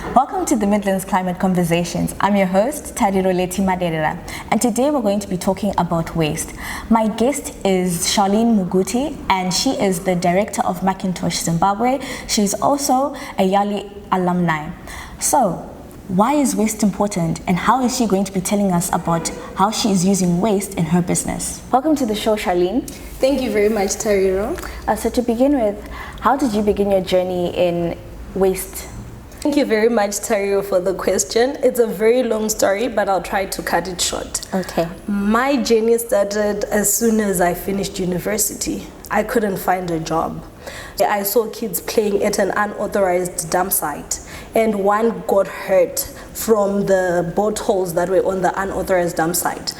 Welcome to the Midlands Climate Conversations. I'm your host, Tariroleti Maderera, and today we're going to be talking about waste. My guest is Charlene Muguti, and she is the director of Mckingtorch Zimbabwe. She's also a Yali alumni. So, why is waste important, and how is she going to be telling us about how she is using waste in her business? Welcome to the show, Charlene. Thank you very much, Tariro. So to begin with, how did you begin your journey in waste? Thank you very much, Tariro, for the question. It's a very long story, but I'll try to cut it short. Okay. My journey started as soon as I finished university. I couldn't find a job. I saw kids playing at an unauthorized dump site, and one got hurt from the bottles that were on the unauthorized dump site.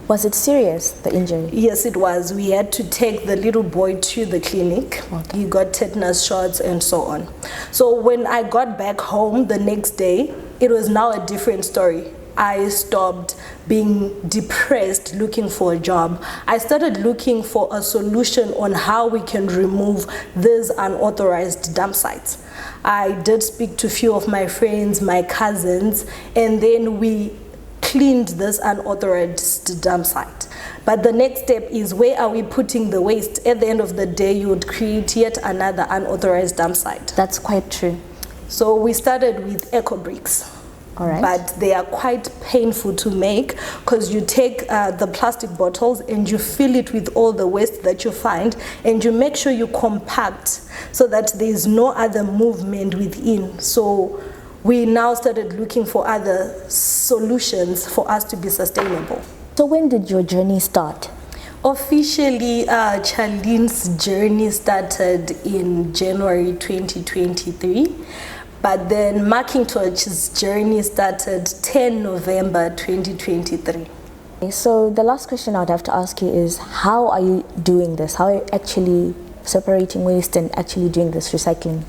Was it serious, the injury? Yes, it was. We had to take the little boy to the clinic. Okay. He got tetanus shots and so on. So when I got back home the next day, it was now a different story. I stopped being depressed looking for a job. I started looking for a solution on how we can remove these unauthorized dump sites. I did speak to a few of my friends, my cousins, and then we cleaned this unauthorized dump site. But the next step is, where are we putting the waste? At the end of the day, you would create yet another unauthorized dump site. That's quite true. So we started with eco bricks. All right. But they are quite painful to make, because you take the plastic bottles and you fill it with all the waste that you find, and you make sure you compact so that there is no other movement within. So we now started looking for other solutions for us to be sustainable. So when did your journey start? Officially, Charlene's journey started in January 2023, but then Mckingtorch's journey started 10 November 2023. So the last question I would have to ask you is, how are you doing this? How are you actually separating waste and actually doing this recycling?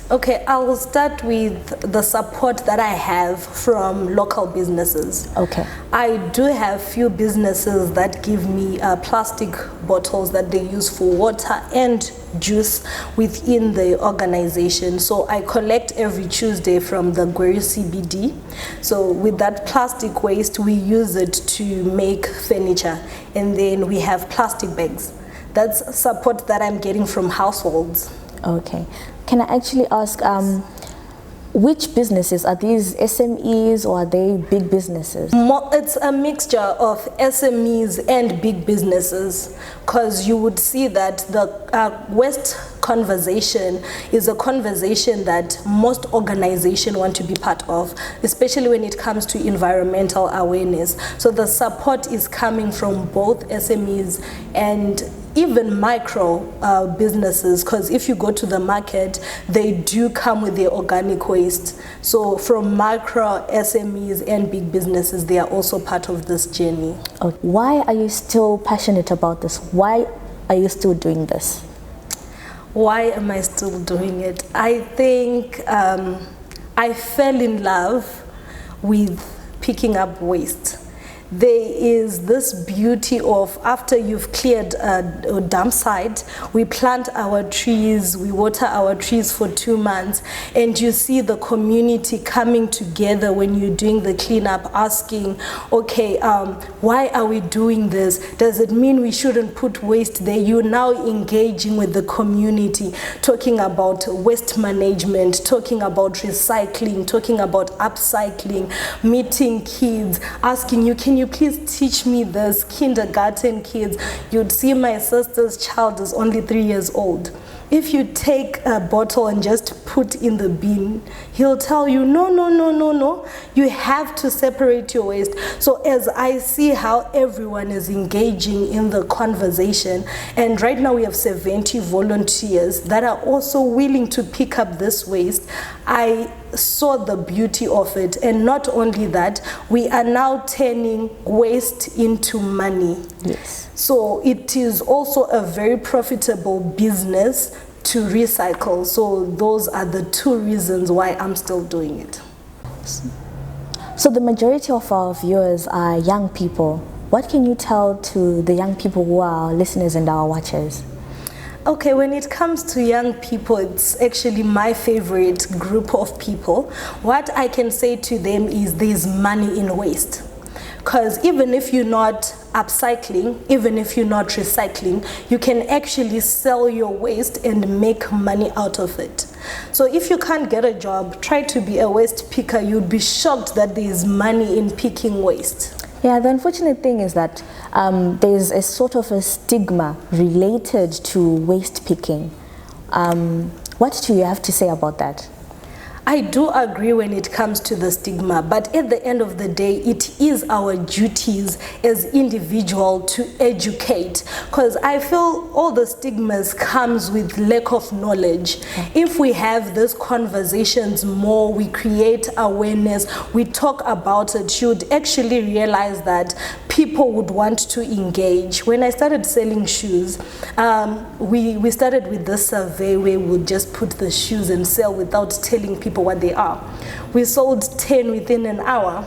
Okay, I will start with the support that I have from local businesses. Okay. I do have few businesses that give me plastic bottles that they use for water and juice within the organization. So I collect every Tuesday from the Gweri CBD. So with that plastic waste, we use it to make furniture, and then we have plastic bags. That's support that I'm getting from households. Okay. Can I actually ask, which businesses, are these SMEs or are they big businesses? It's a mixture of SMEs and big businesses, because you would see that the waste conversation is a conversation that most organizations want to be part of, especially when it comes to environmental awareness. So the support is coming from both SMEs and even micro businesses, because if you go to the market, they do come with their organic waste. So from micro SMEs and big businesses, they are also part of this journey. Okay. Why are you still passionate about this? Why are you still doing this? Why am I still doing it? I think I fell in love with picking up waste. There is this beauty of, after you've cleared a dump site, we plant our trees, we water our trees for 2 months, and you see the community coming together when you're doing the cleanup, asking, okay, why are we doing this? Does it mean we shouldn't put waste there? You're now engaging with the community, talking about waste management, talking about recycling, talking about upcycling, meeting kids, asking you, can you please teach me this? Kindergarten kids, you'd see my sister's child is only 3 years old. If you take a bottle and just put in the bin, he'll tell you, no, no, no, no, no, you have to separate your waste. So as I see how everyone is engaging in the conversation, and right now we have 70 volunteers that are also willing to pick up this waste, I saw the beauty of it. And not only that, we are now turning waste into money. Yes. So it is also a very profitable business to recycle. So those are the 2 reasons why I'm still doing it. So the majority of our viewers are young people. What can you tell to the young people who are our listeners and our watchers? Okay, when it comes to young people, it's actually my favorite group of people. What I can say to them is there's money in waste. Because even if you're not upcycling, even if you're not recycling, you can actually sell your waste and make money out of it. So if you can't get a job, try to be a waste picker. You'd be shocked that there's money in picking waste. Yeah, the unfortunate thing is that there's a sort of a stigma related to waste picking. What do you have to say about that? I do agree when it comes to the stigma, but at the end of the day, it is our duties as individuals to educate, because I feel all the stigmas comes with lack of knowledge. If we have these conversations more, we create awareness, we talk about it, you'd actually realize that people would want to engage. When I started selling shoes, we started with this survey where we would just put the shoes and sell without telling people what they are. We sold 10 within an hour.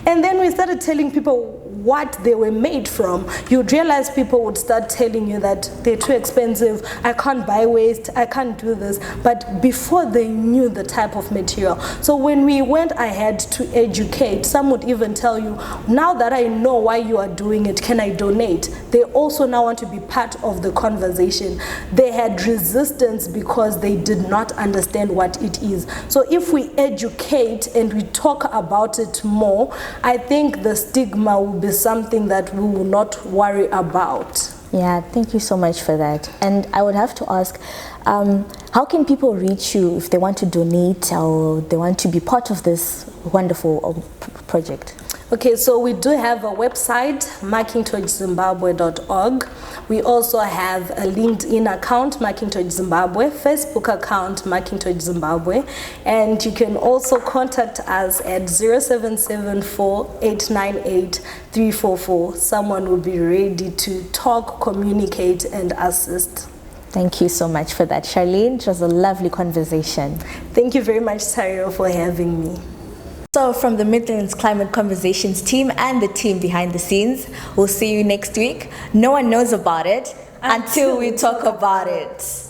And then we started telling people what they were made from. You'd realize people would start telling you that they're too expensive, I can't buy waste, I can't do this. But before they knew the type of material. So when we went ahead to educate, some would even tell you, now that I know why you are doing it, can I donate? They also now want to be part of the conversation. They had resistance because they did not understand what it is. So if we educate and we talk about it more, I think the stigma will be something that we will not worry about. Yeah, thank you so much for that. And I would have to ask, how can people reach you if they want to donate or they want to be part of this wonderful project? Okay, so we do have a website, Mckingtorchzimbabwe.org. We also have a LinkedIn account, Mckingtorch Zimbabwe, Facebook account, Mckingtorch Zimbabwe, and you can also contact us at 0774-898-344. Someone will be ready to talk, communicate, and assist. Thank you so much for that, Charlene. It was a lovely conversation. Thank you very much, Tario, for having me. So from the Midlands Climate Conversations team and the team behind the scenes, we'll see you next week. No one knows about it until we talk about it.